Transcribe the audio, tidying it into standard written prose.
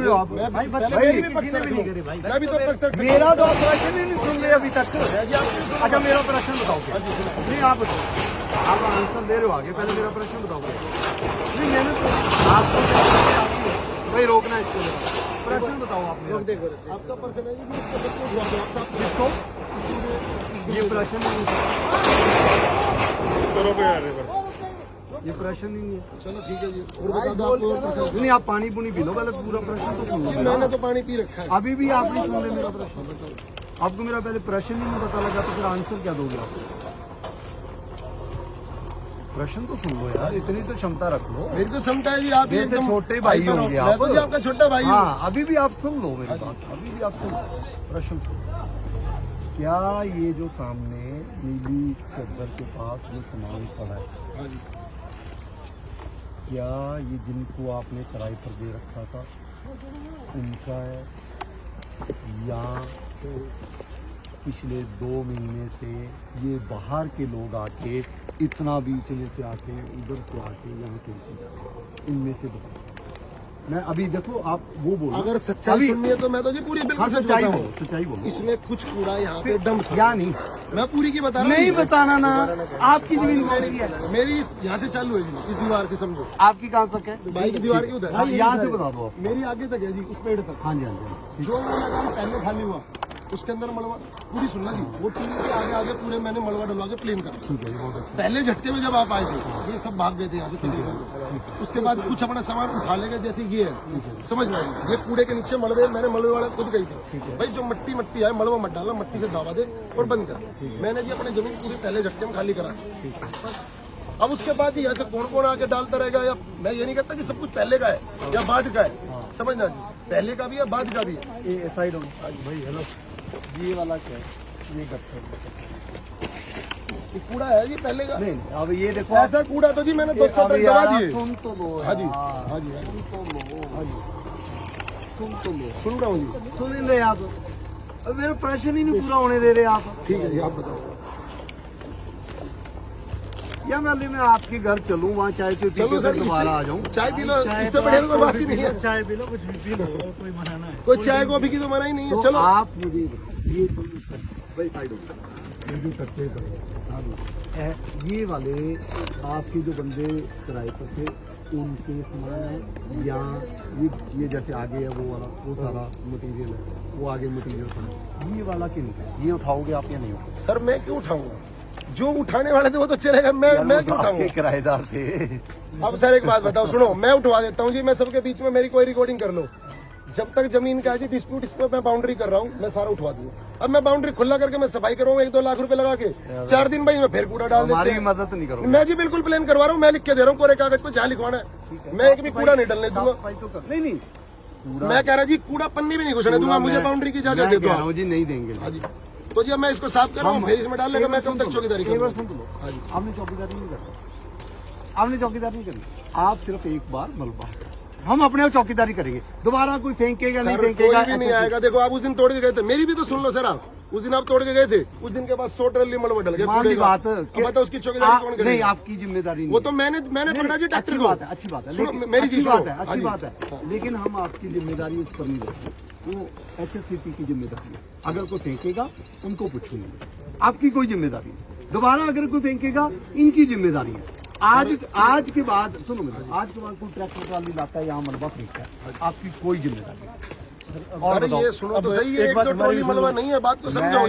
रहे हो आप? मैं भाई मेरी भी पक्ष किसी ने भी नहीं करी भाई। मैं भी तो पक्ष रख सकता हूं। मेरा तो ऑपरेशन ही नहीं सुन रहे अभी तक। जी, आप नहीं सुन अच्छा मेरा ऑपरेशन बताओ क्या? नहीं आप बताओ, आप आंसर दे रहे हो आगे, पहले मेरा प्रश्न बताओ। नहीं मैंने तो आपको भाई रोकना है इसको, प्रश्न बताओ आप मेरा। देखो आपका पर्सन है जी, इसको सबको हुआ तो आप साथ किसको? ये प्रश्न नहीं है, ये प्रश्न नहीं है। चलो ठीक है जी। और बता दो आपको और पर्सन। नहीं आप पानी पुनी पी लो पहले, पूरा प्रश्न तो सुन लो। मैंने तो पानी पी रखा है। अभी भी आप नहीं सुन रहे मेरा प्रश्न। आपको मेरा पहले प्रश्न ही नहीं पता लगा तो फिर आंसर क्या दोगे आप? प्रश्न तो सुन लो यार, इतनी तो क्षमता रख लो। मेरी तो क्षमता है जी, आप मेरे से छोटे भाई होंगे आप। मैं तो जी आपका छोटा भाई हूँ। हाँ अभी भी आप सुन लो मेरी बात, अभी भी आप सुन लो, प्रश्न सुन लो। क्या ये जो सामने नीली चद्दर के पास जो सामान पड़ा है, हाँ जी। क्या ये जिनको आपने किराए पर दे रखा था उनका है, या पिछले 2 महीने से ये बाहर के लोग आके इतना बीच में से आके उधर से आके यहाँ के इनमें से बताओ। मैं अभी देखो आप वो बोलो, अगर सच्चाई सुननी है तो मैं तो जी पूरी हाँ बिल्कुल सच सच्चाई बताऊं। बोलो, सच्चाई बोलो। इसमें कुछ कूड़ा यहाँ पे डम था। क्या नहीं, मैं पूरी की बता रहा हूँ। नहीं बताना ना, आपकी जमीन कौन सी है? मेरी यहाँ से चालू है जी, इस दीवार से समझो। आपकी कहाँ तक है? भाई की दीवार की उधर। हाँ, यहाँ से बता दो आप। मेरी आगे तक है जी, उस पेड़ तक। हाँ जी हाँ जी। जो मैंने कहा पहले खाली हुआ उसके अंदर मलबा पूरी सुनना जी, वो टीम के आगे आगे पूरे मैंने मलबा डलवा के प्लेन कर। ठीक है जी, बहुत अच्छा। पहले झटके में जब आप आए थे ये सब भाग गए थे यहाँ से तकरीबन। उसके बाद कुछ अपना सामान उठा लेंगे, जैसे ये है समझ रहे हैं, ये कूड़े के नीचे मलबे, मैंने मलबे वाले खुद गई थी भाई जो मट्टी मट्टी आए मलबा मत डालना, मट्टी से दावा दे और बंद कर। मैंने जी अपनी जमीन पूरी पहले झटके में खाली करा। अब उसके बाद ही ऐसे कौन कौन आके डालता रहेगा, या मैं ये नहीं कहता कि सब कुछ पहले का है या बाद का है, समझना जी, पहले का भी है बाद का भी है। ये साइड भाई हेलो, ये वाला क्या है? ये गत्ता ये कूड़ा है जी पहले का। नहीं, अब ये देखो ऐसा कूड़ा तो जी मैंने 200 टन दबा दिए। सुन तो लो हाँ जी यार, हाँ जी सुन तो लो, हाँ जी सुन तो लो, सुन रहा हूँ जी। सुन ही रहे आप। अब मेरा प्रश्न ही नहीं पूरा होने दे रहे आप। ठीक है जी आप बताओ। या मैं आपके घर चलूं, वहाँ चाय पी चलो सर दोबारा आ जाऊँ? चाय पी लो, इससे बढ़िया तो कोई बात ही नहीं है। चाय पी लो, कुछ भी पी लो, कोई मना ना है। कोई चाय कॉफी की तो मना ही नहीं है। तो चलो आप मुझे ये भाई साइड हो भी करते ये वाले आपके जो बंदे किराए पर थे उनके सामान है, या ये जैसे आगे है वो वाला, वो सारा मटेरियल है, वो आगे मटेरियल था, ये वाला क्यों नहीं? ये उठाओगे आप या नहीं उठाओगे? सर मैं क्यों उठाऊंगा, जो उठाने वाले थे वो तो चलेगा, मैं क्यों उठाऊंगा? किराएदार थे। अब सर एक बात बताओ, सुनो मैं उठवा देता हूँ जी, मैं सबके बीच में मेरी कोई रिकॉर्डिंग कर लो, जब तक जमीन का जी डिस्प्यूट इस पर मैं बाउंड्री कर रहा हूँ मैं सारा उठवा दूंगा। अब मैं बाउंड्री खुला करके मैं सफाई करूँगा 1-2 लाख रुपए लगा के, 4 दिन भाई मैं फिर कूड़ा डाल देता हमारी मदद नहीं करोगे? मैं जी बिल्कुल प्लान करवा रहा हूँ, मैं लिख के दे रहा हूँ कोरे कागज पे जहाँ लिखवाना है, मैं एक भी कूड़ा नहीं डालने दूंगा। नहीं नहीं, मैं कह रहा जी कूड़ा पन्नी भी नहीं घुसने दूंगा, मुझे बाउंड्री की इजाजत दे दो जी। नहीं देंगे हाँ जी। तो जी अब मैं इसको साफ कर रहा हूँ, फिर इसमें डाल लेगा, मैं कब तक चौकीदारी करूँगा? सुन लो, आपने चौकीदारी नहीं करनी, आपने चौकीदारी नहीं करनी, आप सिर्फ एक बार मलबा, हम अपने आप चौकीदारी करेंगे, दोबारा कोई फेंकेगा नहीं फेंकेगा, कोई भी नहीं आएगा। देखो आप उस दिन तोड़ के गए थे, मेरी भी तो सुन लो सर, आप उस दिन आप तोड़ के गए थे, उस दिन के बाद 100 ट्रॉली मलबा डल गया। मान ली बात, बताओ उसकी चौकीदारी कौन करेगा? नहीं आपकी जिम्मेदारी नहीं, वो तो मैंने पकड़ा जी ट्रैक्टर को। अच्छी बात है, मेरी अच्छी चीज बात है, अच्छी बात है, लेकिन हम आपकी जिम्मेदारी उस पर नहीं लेते, वो HSCP की जिम्मेदारी है। अगर कोई फेंकेगा उनको पूछूंगा, आपकी कोई जिम्मेदारी नहीं। दोबारा अगर कोई फेंकेगा इनकी जिम्मेदारी है। आज के बाद सुनो मेरे, आज के बाद कोई ट्रैक्टर ट्राली लाता है यहाँ मलबा फेंकता है, आपकी कोई जिम्मेदारी नहीं। सर ये सुनो तो सही है, 1-2 ट्रॉली मलबा नहीं है, बात को समझो।